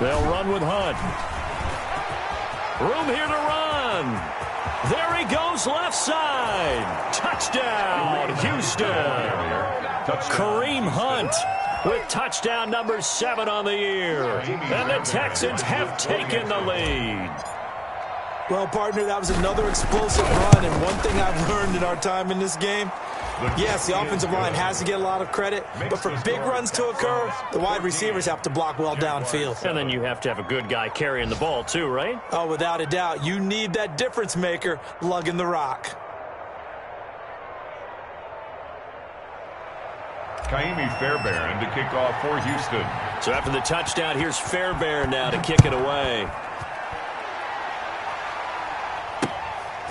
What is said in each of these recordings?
They'll run with Hunt. Room here to run. There he goes, left side. Touchdown, Houston. Kareem Hunt with touchdown number 7 on the year. And the Texans have taken the lead. Well, partner, that was another explosive run. And one thing I've learned in our time in this game, yes, the offensive line has to get a lot of credit, but for big runs to occur, the wide receivers have to block well downfield. And then you have to have a good guy carrying the ball too, right? Oh, without a doubt. You need that difference maker lugging the rock. Kaimi Fairbairn to kick off for Houston. So after the touchdown, here's Fairbairn now to kick it away.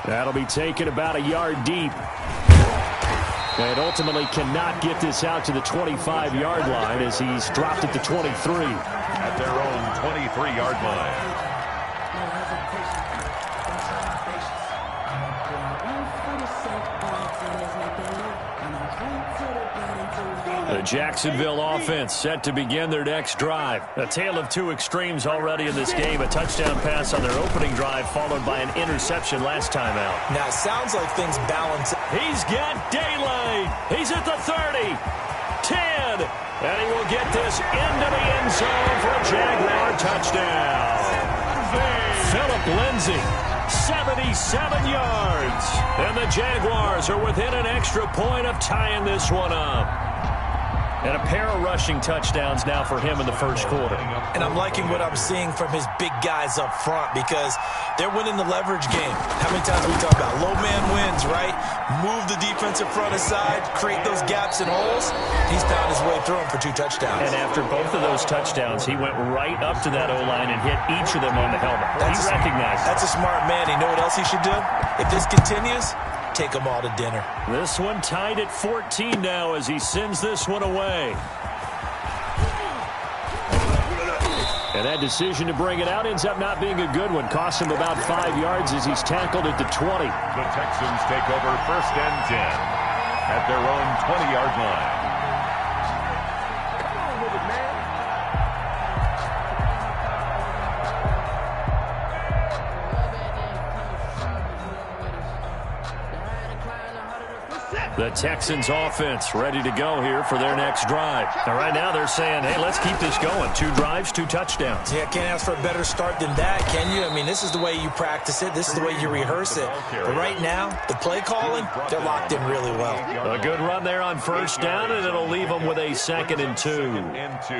That'll be taken about a yard deep. And ultimately cannot get this out to the 25-yard line as he's dropped it to 23. At their own 23-yard line. The Jacksonville offense set to begin their next drive. A tale of two extremes already in this game. A touchdown pass on their opening drive followed by an interception last time out. Now, it sounds like things balance. He's got daylight. He's at the 30, 10, and he will get this into the end zone for a Jaguar touchdown. Philip Lindsay, 77 yards. And the Jaguars are within an extra point of tying this one up. And a pair of rushing touchdowns now for him in the first quarter. And I'm liking what I'm seeing from his big guys up front because they're winning the leverage game. How many times we talk about low man wins, right? Move the defensive front aside, create those gaps and holes. He's found his way through them for 2 touchdowns. And after both of those touchdowns, he went right up to that O-line and hit each of them on the helmet. He recognized it. That's a smart man. You know what else he should do? If this continues, take them all to dinner. This one tied at 14 now as he sends this one away. And that decision to bring it out ends up not being a good one. Costs him about 5 yards as he's tackled at the 20. The Texans take over 1st and 10 at their own 20-yard line. The Texans offense ready to go here for their next drive. Now, right now they're saying, hey, let's keep this going. 2 drives, 2 touchdowns. Yeah, can't ask for a better start than that, can you? I mean, this is the way you practice it. This is the way you rehearse it. But right now, the play calling, they're locked in really well. A good run there on 1st down, and it'll leave them with a 2nd and 2. 2nd and 2.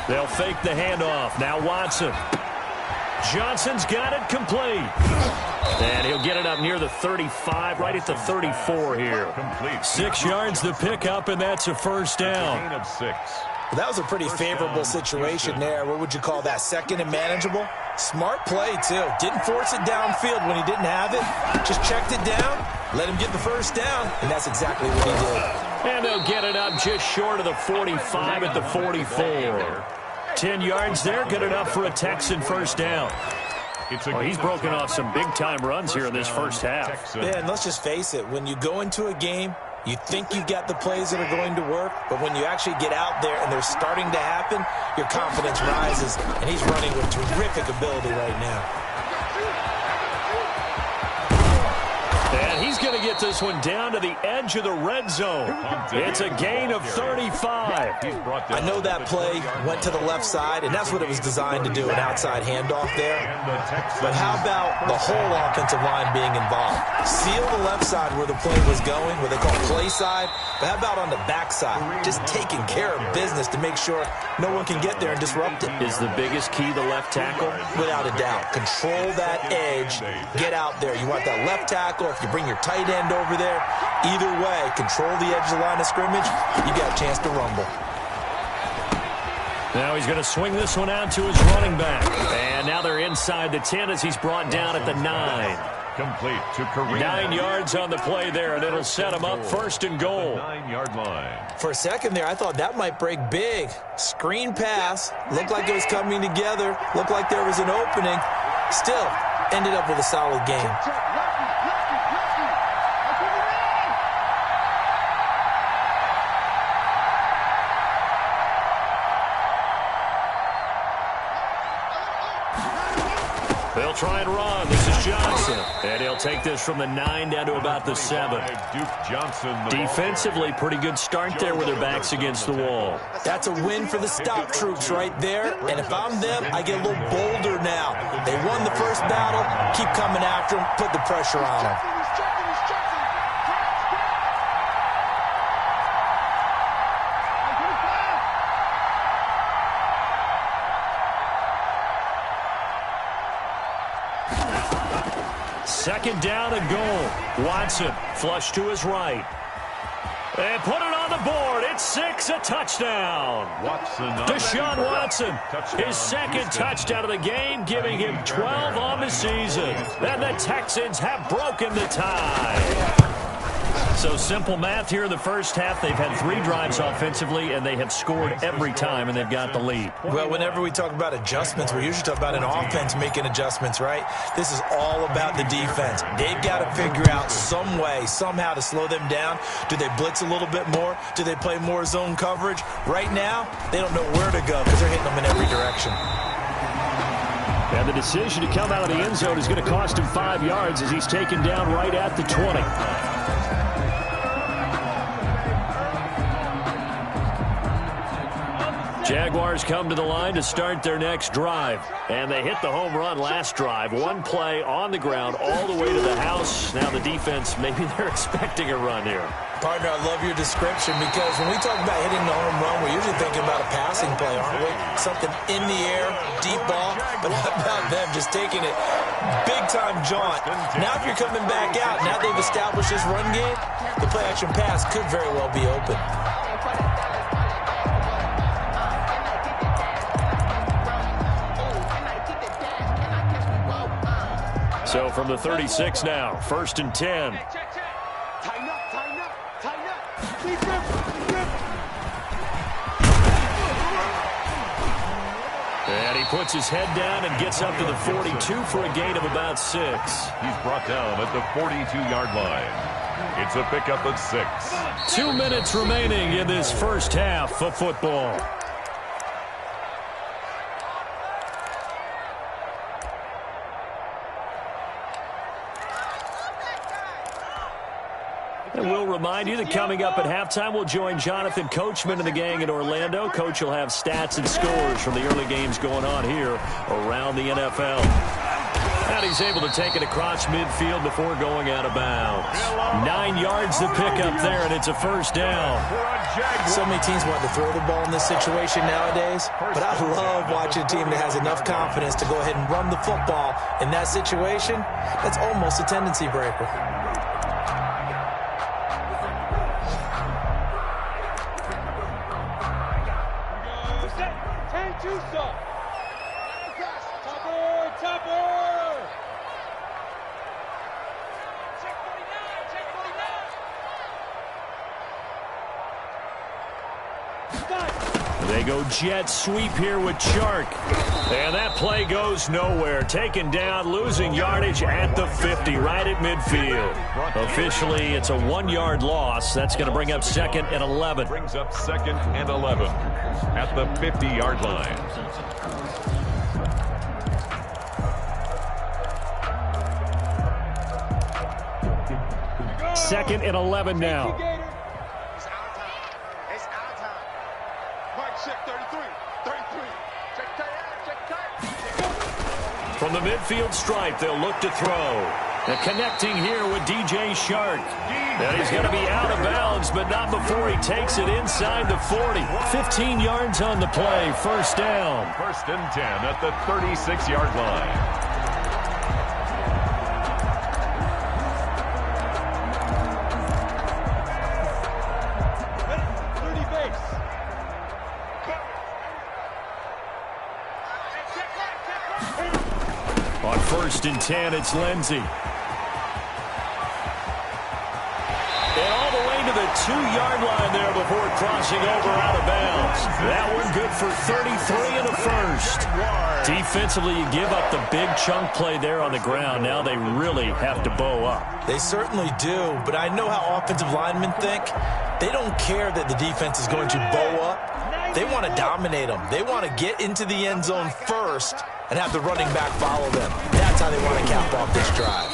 They'll fake the handoff. Now Watson. Johnson's got it complete. And he'll get it up near the 35, right at the 34 here. Complete. 6 yards to pick up, and that's a 1st down. Gain of 6. Well, that was a pretty favorable situation there. What would you call that? 2nd and manageable? Smart play, too. Didn't force it downfield when he didn't have it. Just checked it down, let him get the 1st down, and that's exactly what he did. And they'll get it up just short of the 45 at the 44. 10 yards there, good enough for a Texan 1st down. Well, he's broken off some big-time runs here in this first half. Yeah, and let's just face it. When you go into a game, you think you've got the plays that are going to work, but when you actually get out there and they're starting to happen, your confidence rises, and he's running with terrific ability right now. And he's going to get this one down to the edge of the red zone. It's a gain of 35. I know that play went to the left side, and that's what it was designed to do, an outside handoff there. But how about the whole offensive line being involved? Seal the left side where the play was going, what they call play side. But how about on the back side? Just taking care of business to make sure no one can get there and disrupt it. Is the biggest key the left tackle? Without a doubt. Control that edge. Get out there. You want that left tackle. If you bring your tight end over there, either way, control the edge of the line of scrimmage, you got a chance to rumble. Now he's going to swing this one out to his running back. And now they're inside the 10 as he's brought down at the 9. Complete to Kareem. 9 yards on the play there, and it'll set him up first and goal. 9-yard line. For a second there, I thought that might break big. Screen pass. Looked like it was coming together. Looked like there was an opening. Still, ended up with a solid game. They'll try and run. This is Johnson. And he'll take this from the 9 down to about the 7. Duke Johnson. Defensively, pretty good start there with their backs against the wall. That's a win for the stop troops right there. And if I'm them, I get a little bolder now. They won the first battle. Keep coming after them. Put the pressure on them. Second down and goal. Watson flush to his right. And put it on the board. It's 6, a touchdown. Deshaun Watson, his second touchdown of the game, giving him 12 on the season. And the Texans have broken the tie. So simple math here in the first half. They've had 3 drives offensively, and they have scored every time, and they've got the lead. Well, whenever we talk about adjustments, we usually talk about an offense making adjustments, right? This is all about the defense. They've got to figure out some way, somehow to slow them down. Do they blitz a little bit more? Do they play more zone coverage? Right now, they don't know where to go because they're hitting them in every direction. And the decision to come out of the end zone is going to cost him 5 yards as he's taken down right at the 20. Jaguars come to the line to start their next drive. And they hit the home run last drive. One play on the ground all the way to the house. Now the defense, maybe they're expecting a run here. Partner, I love your description because when we talk about hitting the home run, we're usually thinking about a passing play, aren't we? Something in the air, deep ball. But how about them just taking it big-time jaunt? Now if you're coming back out, now they've established this run game, the play-action pass could very well be open. So from the 36 now, 1st and 10. And he puts his head down and gets up to the 42 for a gain of about 6. He's brought down at the 42-yard line. It's a pickup of 6. 2 minutes remaining in this first half of football. And we'll remind you that coming up at halftime, we'll join Jonathan Coachman and the gang in Orlando. Coach will have stats and scores from the early games going on here around the NFL. And he's able to take it across midfield before going out of bounds. 9 yards to pick up there, and it's a first down. So many teams want to throw the ball in this situation nowadays, but I love watching a team that has enough confidence to go ahead and run the football in that situation. That's almost a tendency breaker. They go jet sweep here with Chark. And that play goes nowhere. Taken down, losing yardage at the 50, right at midfield. Officially, it's a 1-yard loss. That's going to bring up 2nd and 11. Brings up 2nd and 11 at the 50-yard line. Second and 11 now. From the midfield stripe, they'll look to throw. And connecting here with DJ Chark. And he's going to be out of bounds, but not before he takes it inside the 40. 15 yards on the play, first down. 1st and 10 at the 36-yard line. On 1st and 10, it's Lindsey. 2-yard line there before crossing over out of bounds. That one good for 33 and a first. Defensively, you give up the big chunk play there on the ground. Now they really have to bow up. They certainly do, but I know how offensive linemen think. They don't care that the defense is going to bow up. They want to dominate them. They want to get into the end zone first and have the running back follow them. That's how they want to cap off this drive.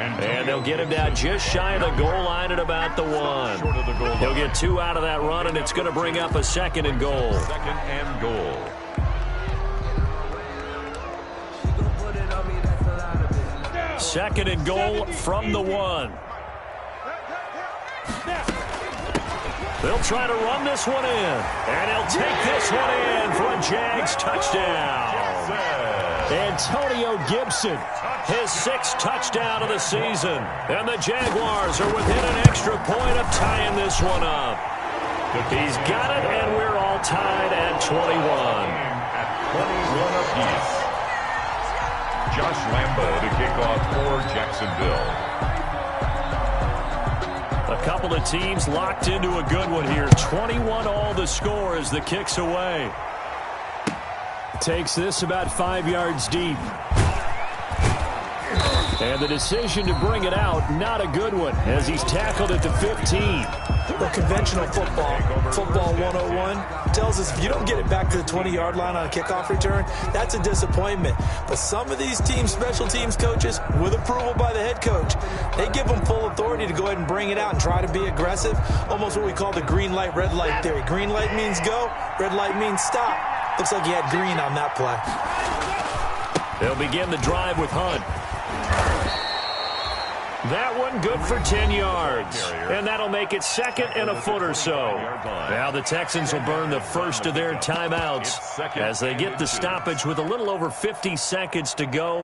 And they'll get him down just shy of the goal line at about the 1. He'll get 2 out of that run, and it's going to bring up a 2nd and goal. 2nd and goal. Second and goal from the 1. They'll try to run this one in. And he'll take this one in for a Jags touchdown. Antonio Gibson, his 6th touchdown of the season. And the Jaguars are within an extra point of tying this one up. He's got it, and we're all tied at 21. At 21 apiece. Josh Lambo to kick off for Jacksonville. A couple of teams locked into a good one here. 21 all the score as the kick's away. Takes this about 5 yards deep. And the decision to bring it out, not a good one, as he's tackled at the 15. Well, conventional football 101, tells us if you don't get it back to the 20-yard line on a kickoff return, that's a disappointment. But some of these teams, special teams coaches, with approval by the head coach, they give them full authority to go ahead and bring it out and try to be aggressive, almost what we call the green light, red light theory. Green light means go, red light means stop. Looks like he had green on that play. They'll begin the drive with Hunt. That one good for 10 yards. And that'll make it 2nd and a foot or so. Now the Texans will burn the first of their timeouts as they get the stoppage with a little over 50 seconds to go.